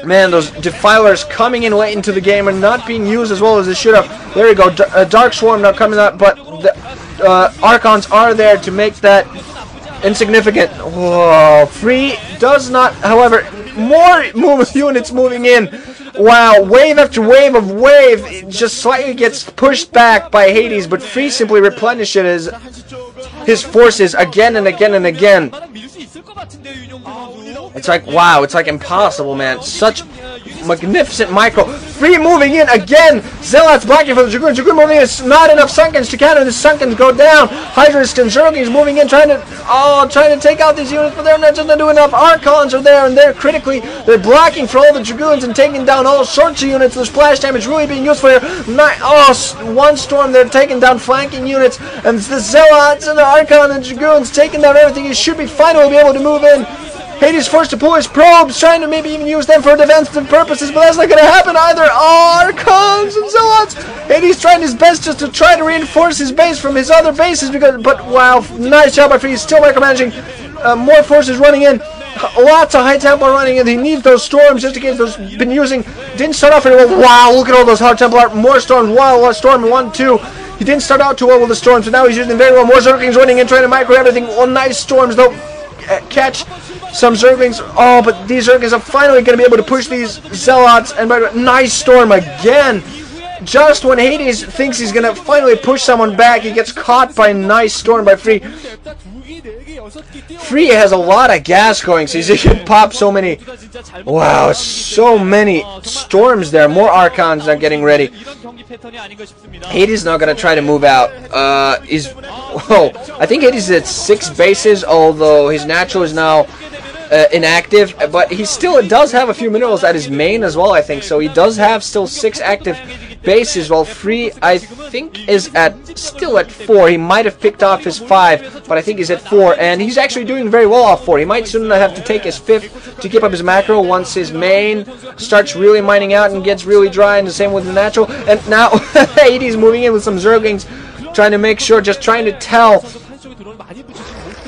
Man, those defilers coming in late into the game and not being used as well as they should have. There we go. Dark Swarm now coming up, but the Archons are there to make that insignificant. Whoa. Free does not, however, more units moving in. Wow, wave after wave of wave. It just slightly gets pushed back by Hades, but Free simply replenishes his forces again and again and again. It's like, wow, it's like impossible, man. Such magnificent micro. Free moving in again. Zealots blocking for the Dragoon. Dragoon moving in. It's not enough Sunkens to counter. The Sunkens go down. Hydras and Zerglings moving in, trying to take out these units, but they're not going to do enough. Archons are there, and they're blocking for all the Dragoons and taking down all sorts of units. The splash damage really being useful here. One storm, they're taking down flanking units, and the Zealots and the Archon and Dragoons taking down everything. He should be finally be able to move in. Hades forced to pull his probes, trying to maybe even use them for defensive purposes, but that's not going to happen either. Archons and Zealots. Hades trying his best just to try to reinforce his base from his other bases, but wow, nice job by Free. He's still micromanaging. More forces running in. Lots of High Templar running in. He needs those storms just in case those been using. Didn't start off very well. Wow, look at all those High Templar. More storms. Wow, storm 1, 2. He didn't start out too well with the storms, but now he's using them very well. More Zerglings running in, trying to micro everything. Oh, nice storms though. Catch some Zerglings. Oh, but these Zerglings are finally going to be able to push these Zealots. And nice storm again. Just when Hades thinks he's going to finally push someone back, he gets caught by a nice storm by Free. Free has a lot of gas going, so he can pop so many. Wow, so many storms there. More Archons are getting ready. Hades not going to try to move out. I think Hades is at 6 bases, although his natural is now inactive, but he still does have a few minerals at his main as well, I think, so he does have still 6 active bases, while Free, I think, is still at 4. He might have picked off his 5, but I think he's at 4, and he's actually doing very well off 4. He might soon have to take his 5th to keep up his macro once his main starts really mining out and gets really dry, and the same with the natural. And now Hades moving in with some Zerglings, trying to make sure, just trying to tell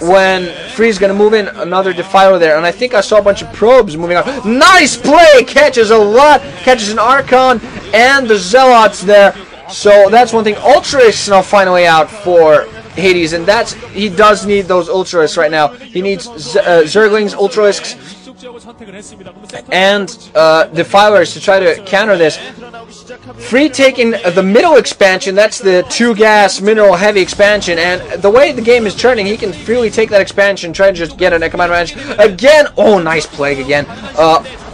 when Free's going to move in. Another Defiler there, and I think I saw a bunch of probes moving out. Nice play! Catches a lot, catches an Archon and the Zealots there. So that's one thing. Ultras now finally out for Hades, and he does need those Ultras right now. He needs Zerglings, Ultralisks, and Defilers to try to counter this. Free taking the middle expansion, that's the 2-gas mineral heavy expansion, and the way the game is turning, he can freely take that expansion, try to just get an command advantage again. Oh, nice Plague again.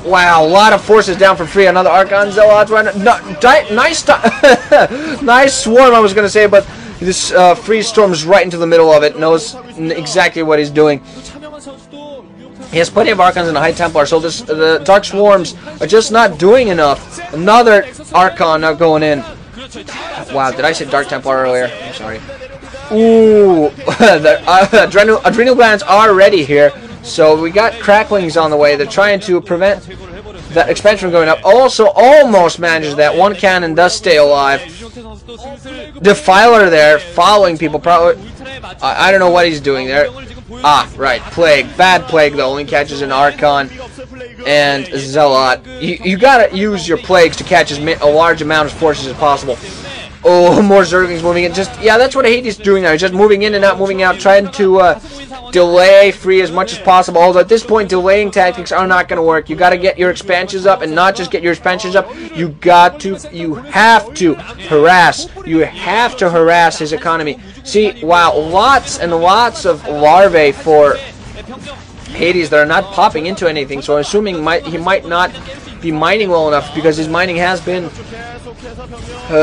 Wow, a lot of forces down for Free. Another Archon Zealots run. Nice swarm, I was going to say, but this Free storms right into the middle of it, knows exactly what he's doing. He has plenty of Archons and a High Templar, so the Dark Swarms are just not doing enough. Another Archon now going in. Wow, did I say Dark Templar earlier? I'm sorry. Ooh, the adrenal glands are ready here. So we got Cracklings on the way. They're trying to prevent that expansion from going up. Also, almost manages that. One cannon does stay alive. Defiler there, following people. Probably, I don't know what he's doing there. Ah, right, Plague. Bad Plague, though. Only catches an Archon and a Zealot. You gotta use your Plagues to catch a large amount of forces as possible. Oh, more Zerglings moving in. Yeah, that's what Hades is doing now. He's just moving in and out, moving out, trying to delay Free as much as possible. Although at this point, delaying tactics are not going to work. You got to get your expansions up, and not just get your expansions up. You have to harass. You have to harass his economy. See, wow, lots and lots of larvae for Hades that are not popping into anything. So I'm assuming he might not be mining well enough, because his mining has been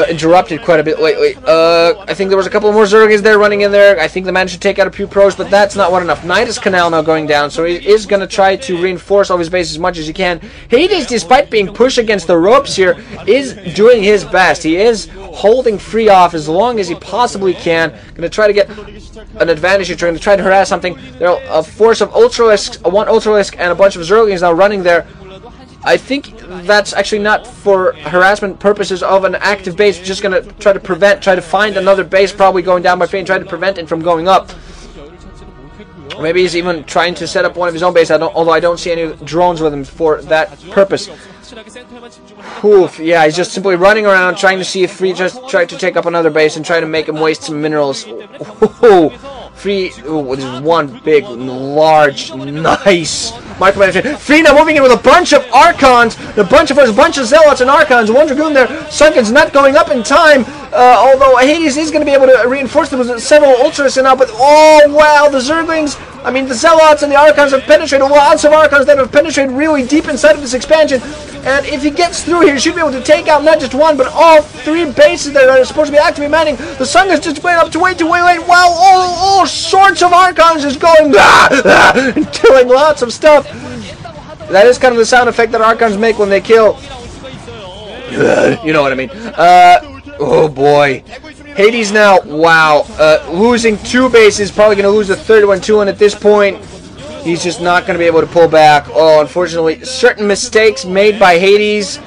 interrupted quite a bit lately. I think there was a couple more Zerglings there running in there. I think they managed to take out a few pros, but that's not what enough. Nidus Canal now going down, so he is going to try to reinforce all of his base as much as he can. Hades, despite being pushed against the ropes here, is doing his best. He is holding Free off as long as he possibly can. Going to try to get an advantage here, trying to try to harass something. There are a force of Ultralisks, one Ultralisk, and a bunch of Zerglings now running there. I think that's actually not for harassment purposes of an active base. Just going to try to find another base probably going down by Free and try to prevent it from going up. Or maybe he's even trying to set up one of his own base, although I don't see any drones with him for that purpose. Oof, yeah, he's just simply running around trying to see if Free just tried to take up another base and try to make him waste some minerals. Ooh, Free, ooh, there's one big, large, nice micromanagement. Free now moving in with a bunch of Archons, a bunch of Zealots and Archons, one Dragoon there. Sunken's not going up in time, although Hades is going to be able to reinforce them with several Ultras and now, but oh wow, the Zerglings, I mean the Zealots and the Archons have penetrated, lots of Archons that have penetrated really deep inside of this expansion, and if he gets through here, he should be able to take out not just one, but all 3 bases that are supposed to be actively manning. The Sun is just going up to way too late. Wow, all sorts of Archons just going and killing lots of stuff. That is kind of the sound effect that Archons make when they kill. You know what I mean. Oh boy. Hades now, wow, losing 2 bases, probably going to lose the third one too, and at this point, he's just not going to be able to pull back. Oh, unfortunately, certain mistakes made by Hades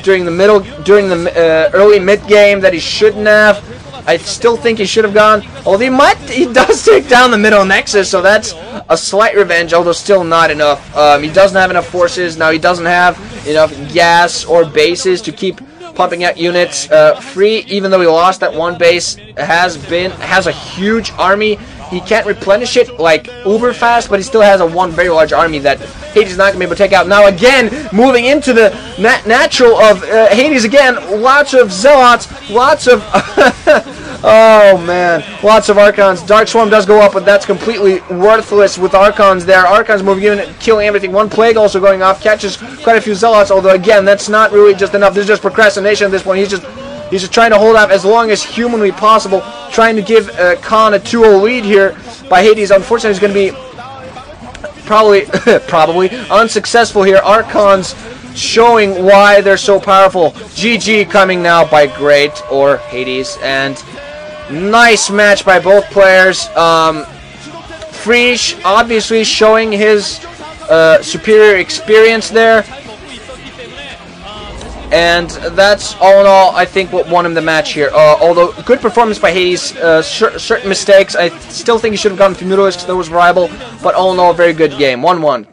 during the early mid game that he shouldn't have. I still think he should have gone. Although he does take down the middle nexus, so that's a slight revenge, although still not enough. He doesn't have enough forces. Now he doesn't have enough gas or bases to keep pumping out units. Free, even though he lost that 1 base, has a huge army. He can't replenish it like uber fast, but he still has a very large army that Hades is not going to be able to take out. Now again, moving into the natural of Hades again, lots of Zealots, lots of oh man, lots of Archons. Dark Swarm does go up, but that's completely worthless with Archons there. Archons moving in, killing everything. 1 Plague also going off, catches quite a few Zealots, although again, that's not really just enough. This is just procrastination at this point. He's just trying to hold out as long as humanly possible, trying to give Khan a 2-0 lead here by Hades. Unfortunately, he's going to be probably unsuccessful here. Archons showing why they're so powerful. GG coming now by Great or Hades, and nice match by both players. Freesh obviously showing his superior experience there. And that's, all in all, I think what won him the match here. Although, good performance by Hades, certain mistakes. I still think he should have gone through Noodles because that was viable. But all in all, very good game. 1-1.